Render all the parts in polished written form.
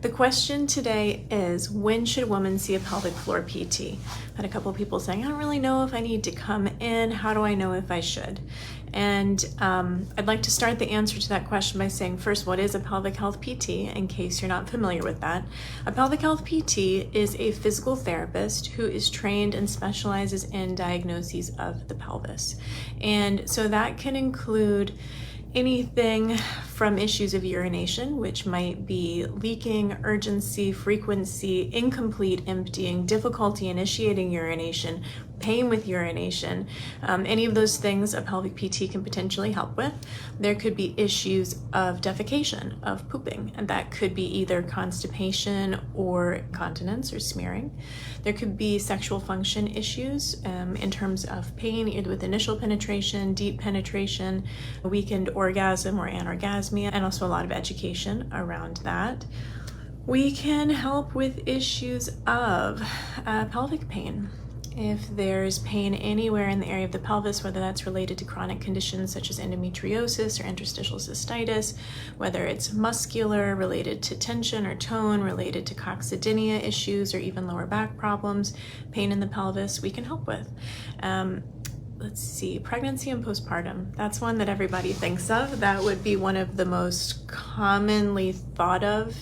The question today is, when should women see a pelvic floor PT? I had a couple of people saying, I don't really know if I need to come in. How do I know if I should? And I'd like to start the answer to that question by saying, first, what is a pelvic health PT, in case you're not familiar with that? A pelvic health PT is a physical therapist who is trained and specializes in diagnoses of the pelvis. And so that can include anything from issues of urination, which might be leaking, urgency, frequency, incomplete emptying, difficulty initiating urination, pain with urination, any of those things a pelvic PT can potentially help with. There could be issues of defecation, of pooping, and that could be either constipation or continence or smearing. There could be sexual function issues in terms of pain, either with initial penetration, deep penetration, weakened orgasm or anorgasmia, and also a lot of education around that. We can help with issues of pelvic pain. If there's pain anywhere in the area of the pelvis, whether that's related to chronic conditions such as endometriosis or interstitial cystitis, whether it's muscular, related to tension or tone, related to coccydynia issues, or even lower back problems, pain in the pelvis, we can help with. Let's see, pregnancy and postpartum. That's one that everybody thinks of. That would be one of the most commonly thought of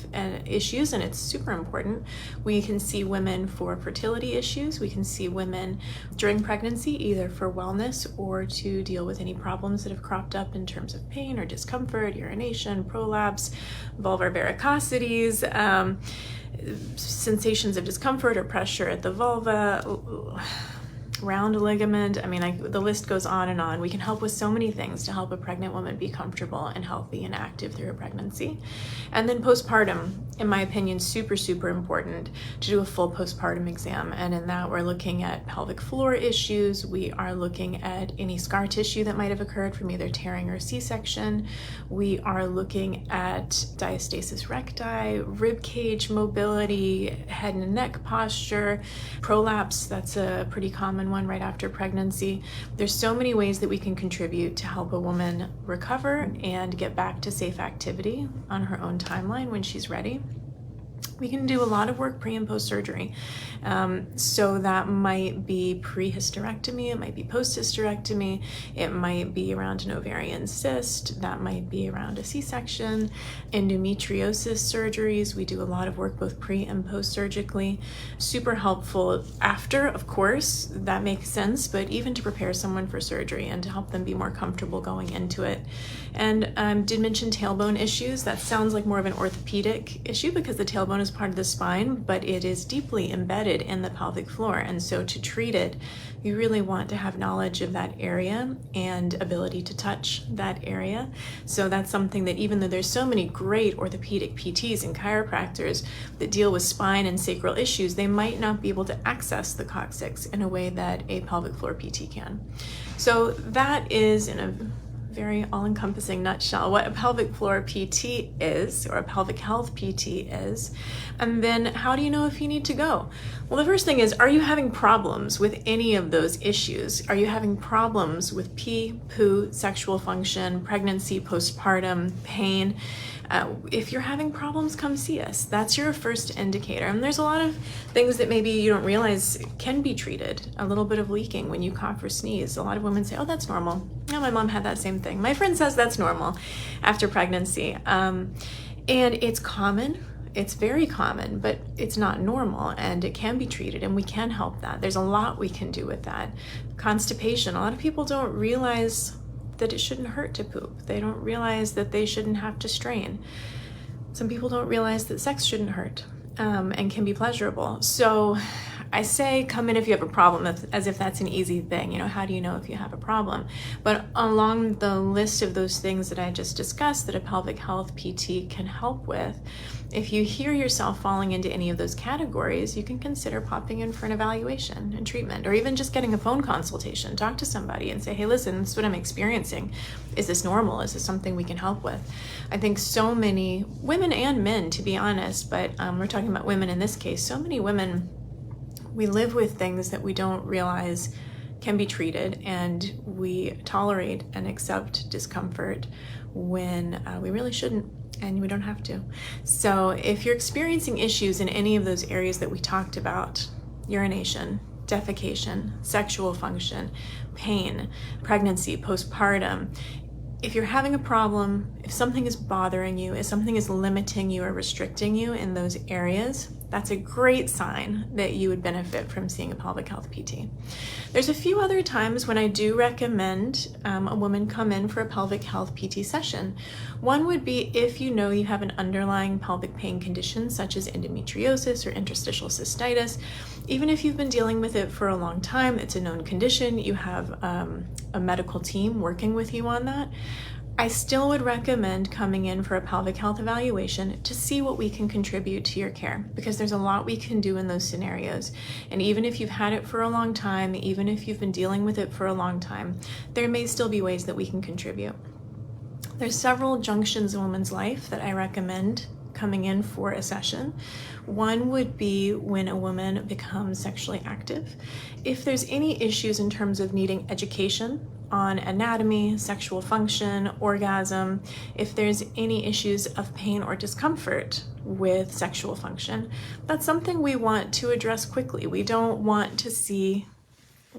issues, and it's super important. We can see women for fertility issues. We can see women during pregnancy, either for wellness or to deal with any problems that have cropped up in terms of pain or discomfort, urination, prolapse, vulvar varicosities, sensations of discomfort or pressure at the vulva, round ligament. I mean, the list goes on and on. We can help with so many things to help a pregnant woman be comfortable and healthy and active through a pregnancy. And then postpartum, in my opinion, super important to do a full postpartum exam. And in that, we're looking at pelvic floor issues. We are looking at any scar tissue that might have occurred from either tearing or C-section. We are looking at diastasis recti, rib cage mobility, head and neck posture, prolapse. That's a pretty common one right after pregnancy. There's so many ways that we can contribute to help a woman recover and get back to safe activity on her own timeline when she's ready. We can do a lot of work pre and post surgery. So that might be pre-hysterectomy, it might be post-hysterectomy, it might be around an ovarian cyst, that might be around a C-section, endometriosis surgeries. We do a lot of work both pre and post-surgically. Super helpful after, of course, that makes sense, but even to prepare someone for surgery and to help them be more comfortable going into it. And did mention tailbone issues. That sounds like more of an orthopedic issue because the tailbone is part of the spine, but it is deeply embedded in the pelvic floor. And so to treat it, you really want to have knowledge of that area and ability to touch that area. So that's something that, even though there's so many great orthopedic PTs and chiropractors that deal with spine and sacral issues, they might not be able to access the coccyx in a way that a pelvic floor PT can. So that is, in a very all-encompassing nutshell, what a pelvic floor PT is, or a pelvic health PT is. And then how do you know if you need to go? Well, the first thing is, are you having problems with any of those issues? Are you having problems with pee, poo, sexual function, pregnancy, postpartum, pain? If you're having problems, come see us. That's your first indicator. And there's a lot of things that maybe you don't realize can be treated. A little bit of leaking when you cough or sneeze. A lot of women say, oh, that's normal. Yeah, my mom had that same thing. My friend says that's normal after pregnancy. And it's common. It's very common, but it's not normal, and it can be treated, and we can help that. There's a lot we can do with that. Constipation. A lot of people don't realize that it shouldn't hurt to poop. They don't realize that they shouldn't have to strain. Some people don't realize that sex shouldn't hurt and can be pleasurable. So I say come in if you have a problem, as if that's an easy thing. You know, how do you know if you have a problem? But along the list of those things that I just discussed that a pelvic health PT can help with, if you hear yourself falling into any of those categories, you can consider popping in for an evaluation and treatment, or even just getting a phone consultation. Talk to somebody and say, hey, listen, this is what I'm experiencing. Is this normal? Is this something we can help with? I think so many women and men, to be honest, but we're talking about women in this case, so many women, we live with things that we don't realize can be treated, and we tolerate and accept discomfort when we really shouldn't. and we don't have to. So if you're experiencing issues in any of those areas that we talked about, urination, defecation, sexual function, pain, pregnancy, postpartum, if you're having a problem, if something is bothering you, if something is limiting you or restricting you in those areas, that's a great sign that you would benefit from seeing a pelvic health PT. There's a few other times when I do recommend a woman come in for a pelvic health PT session. One would be if you know you have an underlying pelvic pain condition such as endometriosis or interstitial cystitis. Even if you've been dealing with it for a long time, it's a known condition, you have a medical team working with you on that, I still would recommend coming in for a pelvic health evaluation to see what we can contribute to your care, because there's a lot we can do in those scenarios. And even if you've had it for a long time, even if you've been dealing with it for a long time, there may still be ways that we can contribute. There's several junctions in a woman's life that I recommend coming in for a session. One would be when a woman becomes sexually active. If there's any issues in terms of needing education on anatomy, sexual function, orgasm, if there's any issues of pain or discomfort with sexual function, that's something we want to address quickly. We don't want to see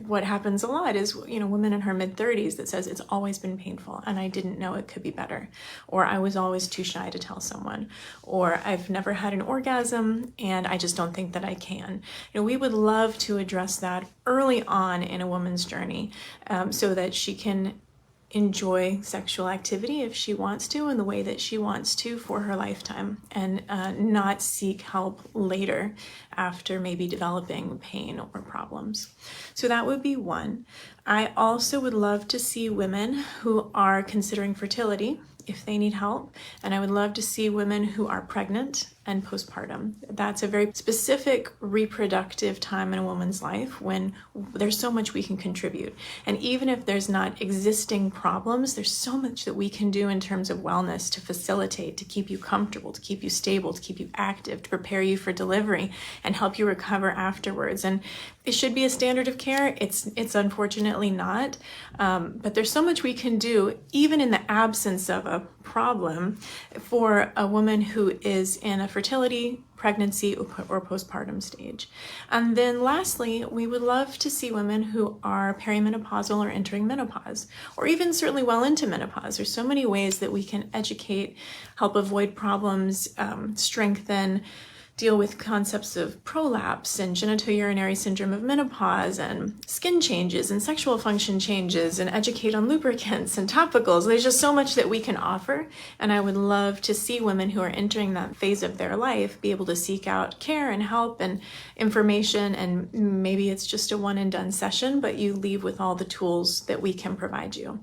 what happens a lot is, women in her mid-30s that says it's always been painful and I didn't know it could be better, or I was always too shy to tell someone, or I've never had an orgasm and I just don't think that I can. We would love to address that early on in a woman's journey so that she can enjoy sexual activity if she wants to in the way that she wants to for her lifetime, and not seek help later after maybe developing pain or problems. So that would be one. I also would love to see women who are considering fertility if they need help, and I would love to see women who are pregnant and postpartum. That's a very specific reproductive time in a woman's life when there's so much we can contribute. And even if there's not existing problems, there's so much that we can do in terms of wellness to facilitate, to keep you comfortable, to keep you stable, to keep you active, to prepare you for delivery and help you recover afterwards. And it should be a standard of care. It's unfortunately not, but there's so much we can do even in the absence of a problem for a woman who is in a fertility, pregnancy, or postpartum stage. And then lastly, we would love to see women who are perimenopausal or entering menopause, or even certainly well into menopause. There's so many ways that we can educate, help avoid problems, strengthen, deal with concepts of prolapse and genitourinary syndrome of menopause and skin changes and sexual function changes, and educate on lubricants and topicals. There's just so much that we can offer, and I would love to see women who are entering that phase of their life be able to seek out care and help and information, and maybe it's just a one and done session, but you leave with all the tools that we can provide you.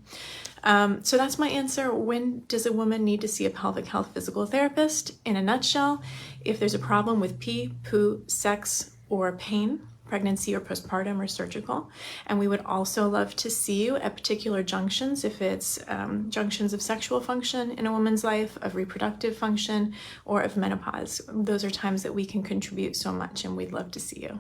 So that's my answer. When does a woman need to see a pelvic health physical therapist? In a nutshell, if there's a problem with pee, poo, sex, or pain, pregnancy or postpartum or surgical. And we would also love to see you at particular junctions, if it's junctions of sexual function in a woman's life, of reproductive function, or of menopause. Those are times that we can contribute so much, and we'd love to see you.